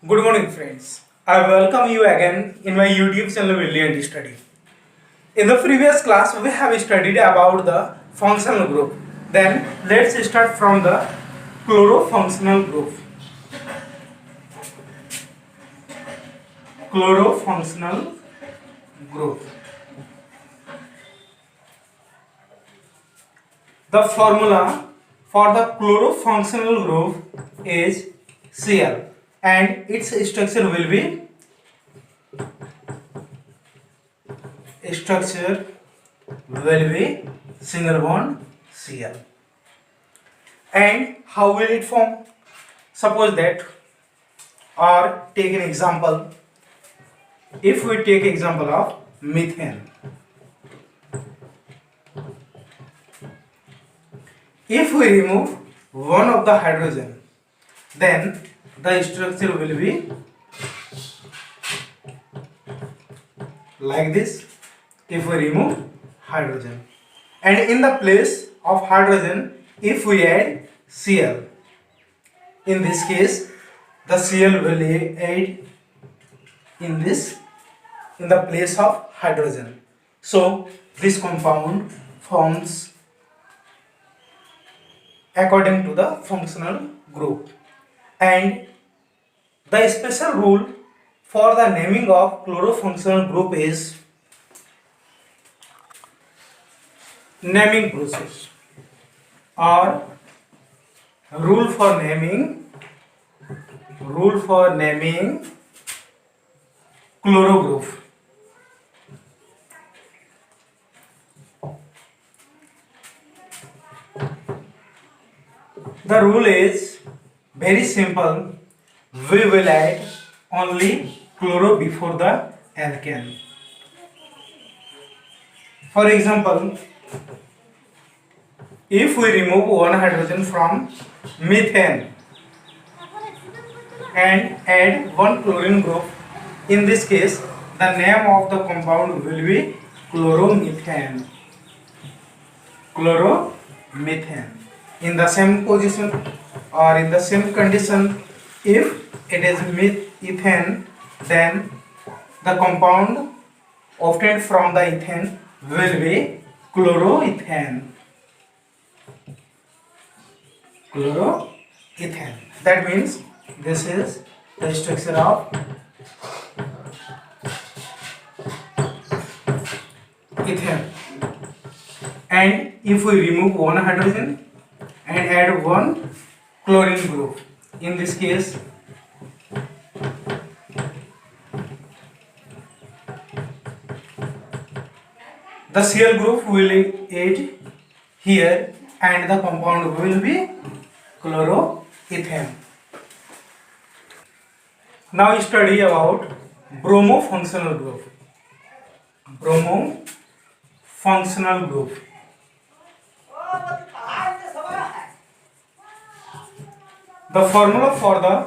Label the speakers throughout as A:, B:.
A: Good morning, friends. I welcome you again in my YouTube channel Brilliant Study. In the previous class, we have studied about the functional group. Then let's start from the chlorofunctional group. Chlorofunctional group. The formula for the chlorofunctional group is Cl, and its structure will be single bond Cl. And how will it form? Suppose that, or take an example. If we take example of methane, if we remove one of the hydrogen, then the structure will be like this. If we remove hydrogen, and in the place of hydrogen, if we add Cl, in this case the Cl will add in the place of hydrogen. So this compound forms according to the functional group. And the special rule for the naming of chlorofunctional group is naming process, or rule for naming chloro group. The rule is very simple. We will add only chloro before the alkane. For example, if we remove one hydrogen from methane and add one chlorine group, in this case the name of the compound will be chloromethane. Chloromethane. In the same position or in the same condition, if it is ethane, then the compound obtained from the ethane will be chloroethane. Chloroethane. That means this is the structure of ethane. And if we remove one hydrogen and add one chlorine group, in this case the Cl group will add here and the compound will be chloroethane. Now study about bromofunctional group. Bromofunctional group. The formula for the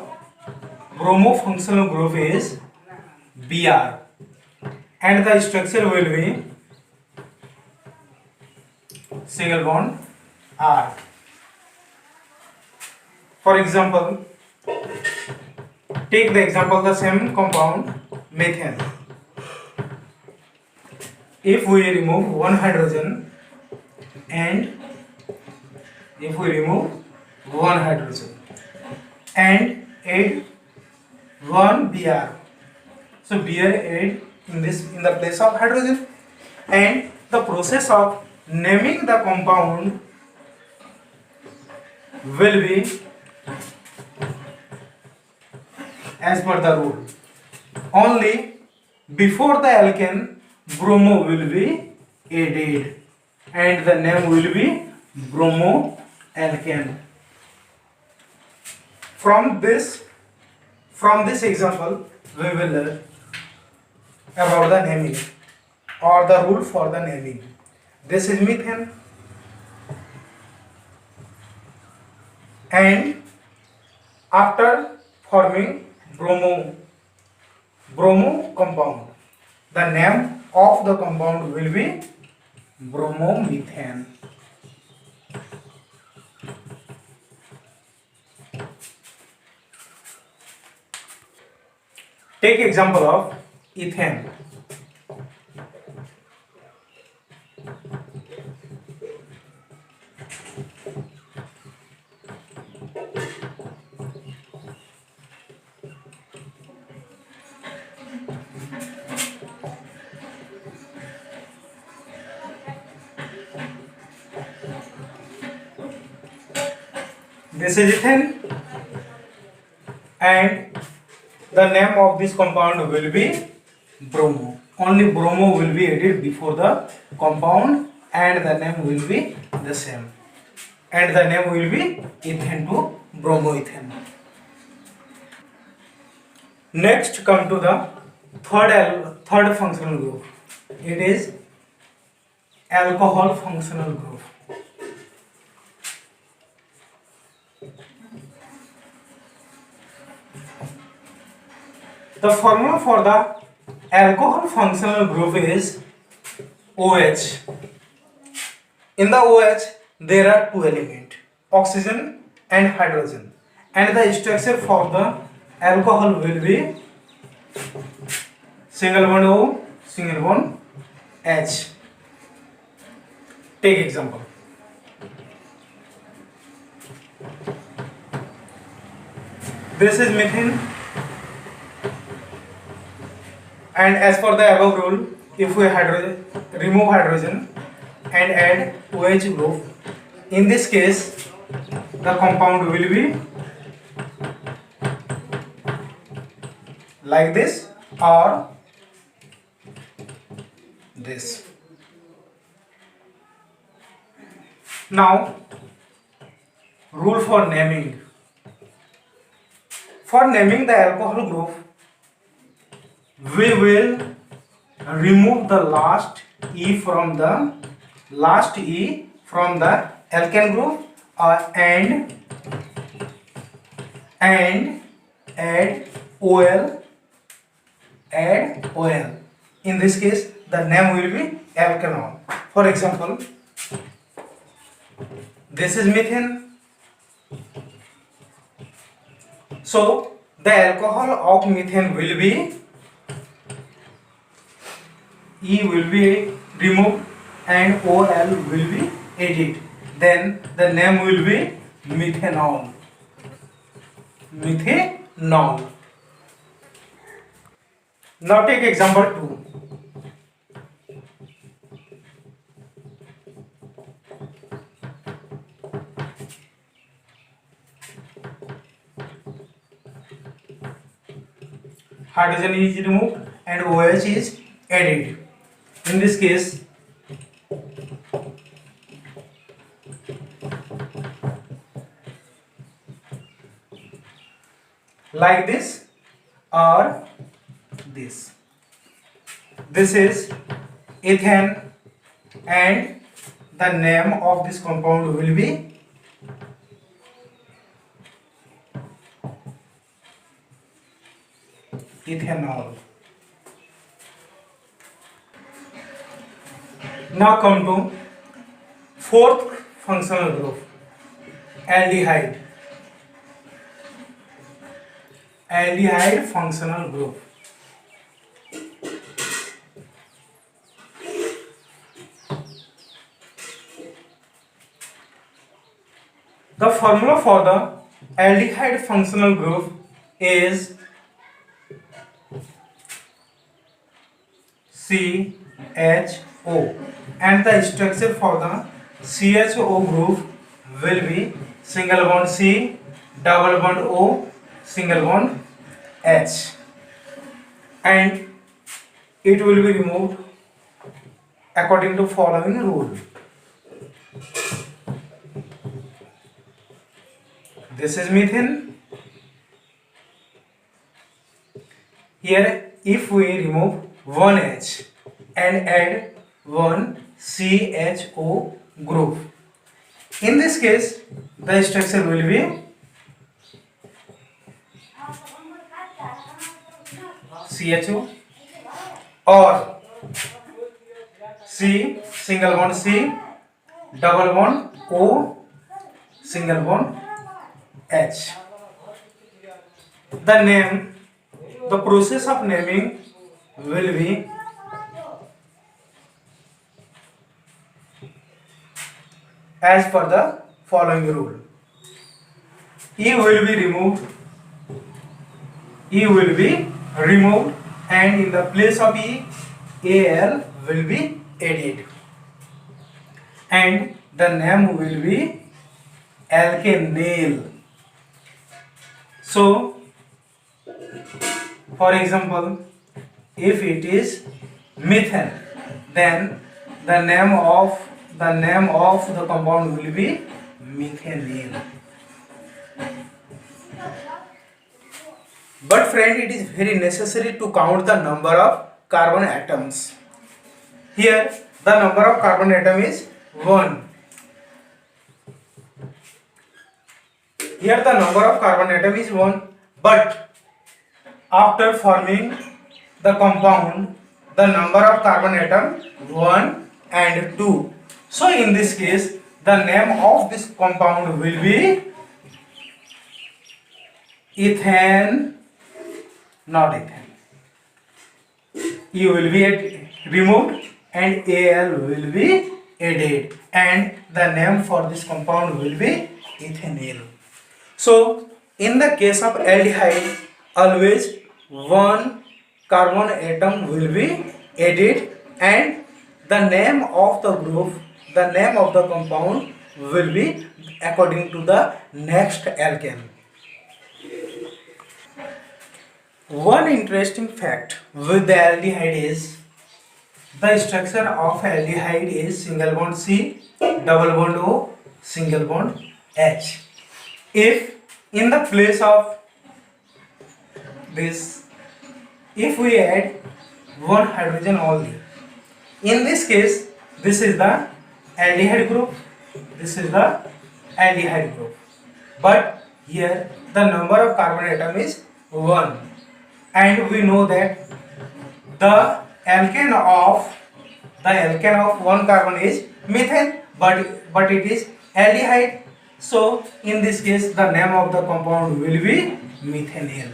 A: bromofunctional group is Br, and the structure will be single bond R. For example, take the example the same compound methane. If we remove one hydrogen and add one Br, so Br add in the place of hydrogen, and the process of naming the compound will be as per the rule. Only before the alkane, bromo will be added and the name will be bromoalkane. From this example, we will learn about the naming or the rule for the naming. This is methane, and after forming bromo compound, the name of the compound will be bromomethane. Take example of ethane. This is ethane, and the name of this compound will be bromo. Only bromo will be added before the compound, and the name will be the same, and the name will be ethane to bromoethane. Next, come to the third functional group. It is alcohol functional group. The formula for the alcohol functional group is OH. In the OH, there are two elements, oxygen and hydrogen, and the structure for the alcohol will be single bond O, single bond H. Take example. This is methane, and as per the above rule, if we remove hydrogen and add OH group, in this case the compound will be like this or this. Now, rule for naming. For naming the alcohol group, we will remove the last E from the alkane group and add OL. In this case, the name will be alkanol. For example, this is methane. So the alcohol of methane will be E will be removed and OL will be added. Then the name will be methanol. Methanol. Now take example 2. Hydrogen is removed and OH is added. In this case, like this or this. This is ethane, and the name of this compound will be ethanol. Now come to fourth functional group, aldehyde. Aldehyde functional group. The formula for the aldehyde functional group is CHO, and the structure for the CHO group will be single bond C, double bond O, single bond H, and it will be removed according to following rule. This is methane. Here, if we remove one H and add one CHO group, in this case the structure will be CHO or C, single bond C, double bond O, single bond H. The name the process of naming will be as per the following rule. E will be removed, E will be removed, and in the place of E, Al will be added, and the name will be alkenyl. So, for example, if it is methane, then the name of the compound will be methanol. But friend, it is very necessary to count the number of carbon atoms. Here the number of carbon atom is 1. Here the number of carbon atom is 1, but after forming the compound, the number of carbon atom 1 and 2. So in this case, the name of this compound will be ethane, not ethane. E will be removed and Al will be added, and the name for this compound will be ethanol. So in the case of aldehyde, always one carbon atom will be added, and the name of the group, the name of the compound will be according to the next alkane. One interesting fact with the aldehyde is the structure of aldehyde is single bond C, double bond O, single bond H. If in the place of this, if we add one hydrogen only, in this case, this is the aldehyde group, this is the aldehyde group. But here the number of carbon atom is 1, and we know that the alkane of one carbon is methane, but it is aldehyde. So in this case, the name of the compound will be methanol.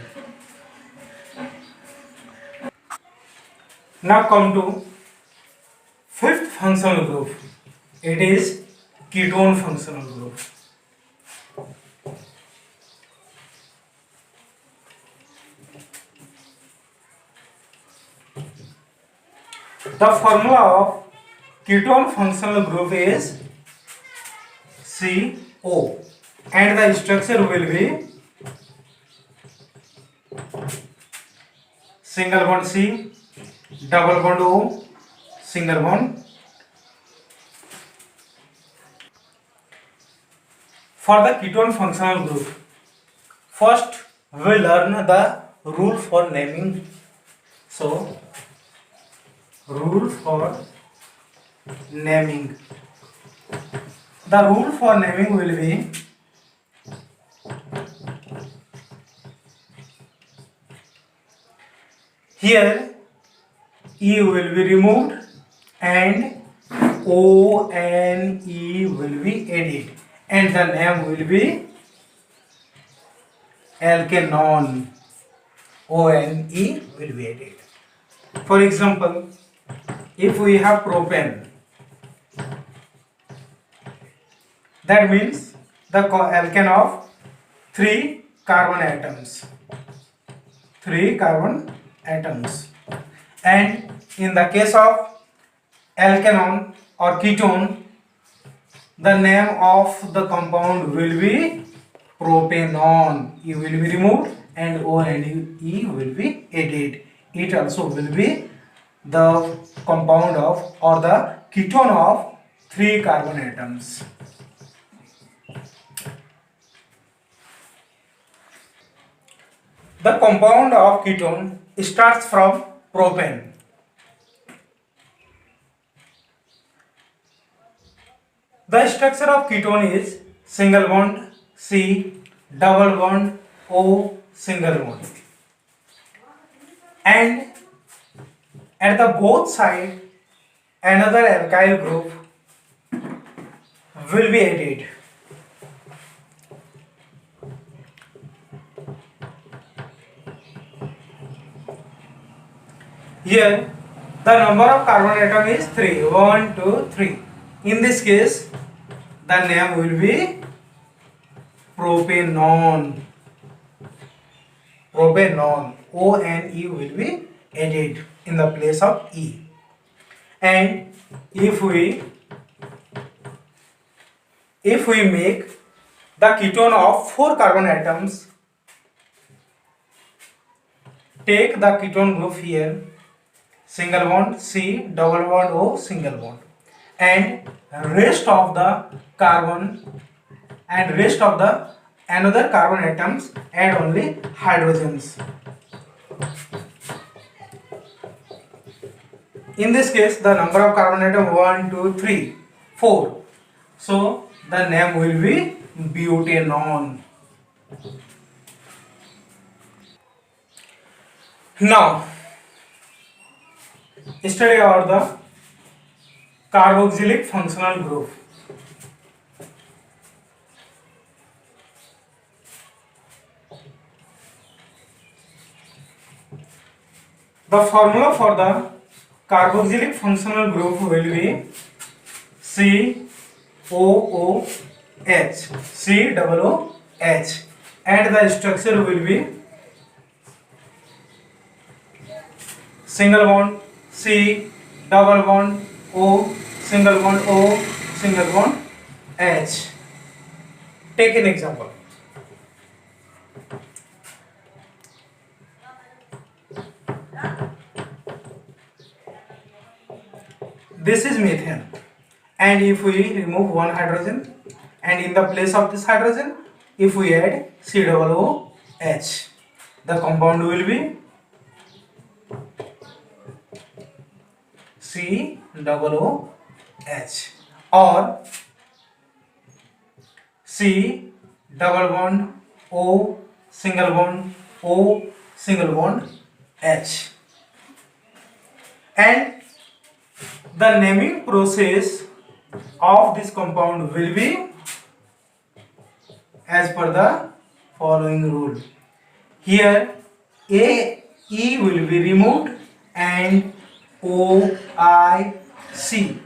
A: Now come to fifth functional group. It is ketone functional group. The formula of ketone functional group is CO, and the structure will be single bond C, double bond O, single bond. For the ketone functional group, first we learn the rule for naming. So, rule for naming. The rule for naming will be here E will be removed and O and E will be added, and the name will be alkanon. O and E will be added. For example, if we have propane, that means the alkane of 3 carbon atoms. 3 carbon atoms. And in the case of alkanon or ketone, the name of the compound will be propanone. E will be removed and O and E will be added. It also will be the compound of or the ketone of 3 carbon atoms. The compound of ketone starts from propane. The structure of ketone is single bond C, double bond O, single bond, and at the both side another alkyl group will be added. Here the number of carbon atom is 3. 1, 2, 3. In this case, the name will be propanone. Propanone. O and E will be added in the place of E. And if we make the ketone of 4 carbon atoms, take the ketone group here, single bond C, double bond O, single bond, and rest of the carbon and rest of the another carbon atoms add only hydrogens. In this case, the number of carbon atom 1, 2, 3, 4. So the name will be butanone. Now, study about the carboxylic functional group. The formula for the carboxylic functional group will be COOH, COOH, and the structure will be single bond C, double bond O, single bond O, single bond H. Take an example. This is methane, and if we remove one hydrogen, and in the place of this hydrogen, if we add COOH, the compound will be COOH, or C double bond O, single bond O, single bond H. And the naming process of this compound will be as per the following rule. Here A, E will be removed and O, I, C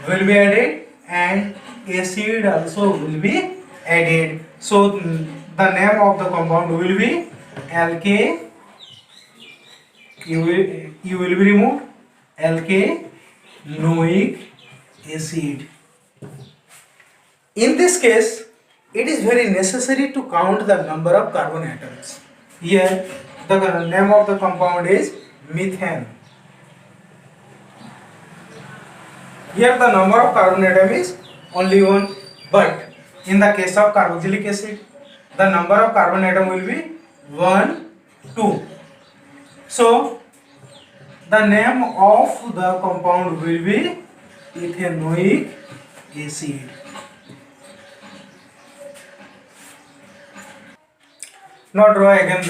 A: will be added, and acid also will be added. So the name of the compound will be alk. E will be removed, alkanoic acid. In this case, it is very necessary to count the number of carbon atoms. Here the name of the compound is methane. Here the number of carbon atom is only 1, but in the case of carboxylic acid, the number of carbon atom will be 1, 2. So the name of the compound will be ethanoic acid. Now draw again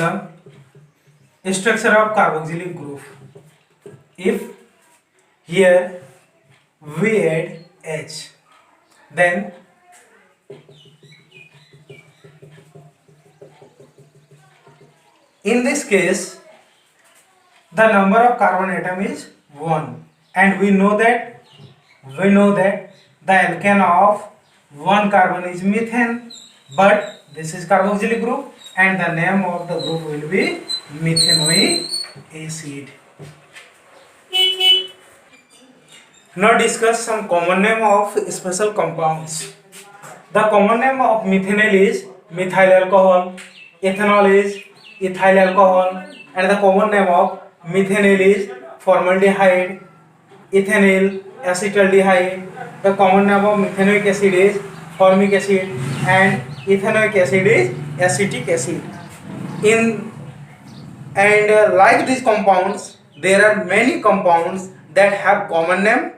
A: the structure of carboxylic group. If here we add H, then in this case the number of carbon atom is 1, and we know that the alkane of one carbon is methane, but this is carboxylic group and the name of the group will be methanoic acid. Now discuss some common name of special compounds. The common name of methanol is methyl alcohol, ethanol is ethyl alcohol, and the common name of methanol is formaldehyde, ethanol, acetaldehyde. The common name of methanoic acid is formic acid, and ethanoic acid is acetic acid. Like these compounds, there are many compounds that have common name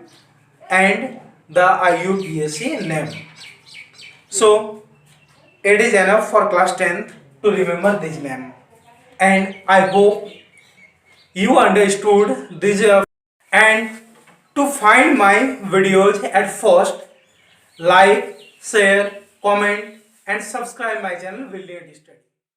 A: and the IUPAC name. So it is enough for class 10th to remember this name, and I hope you understood this. And to find my videos at first, like, share, comment and subscribe my channel William Study.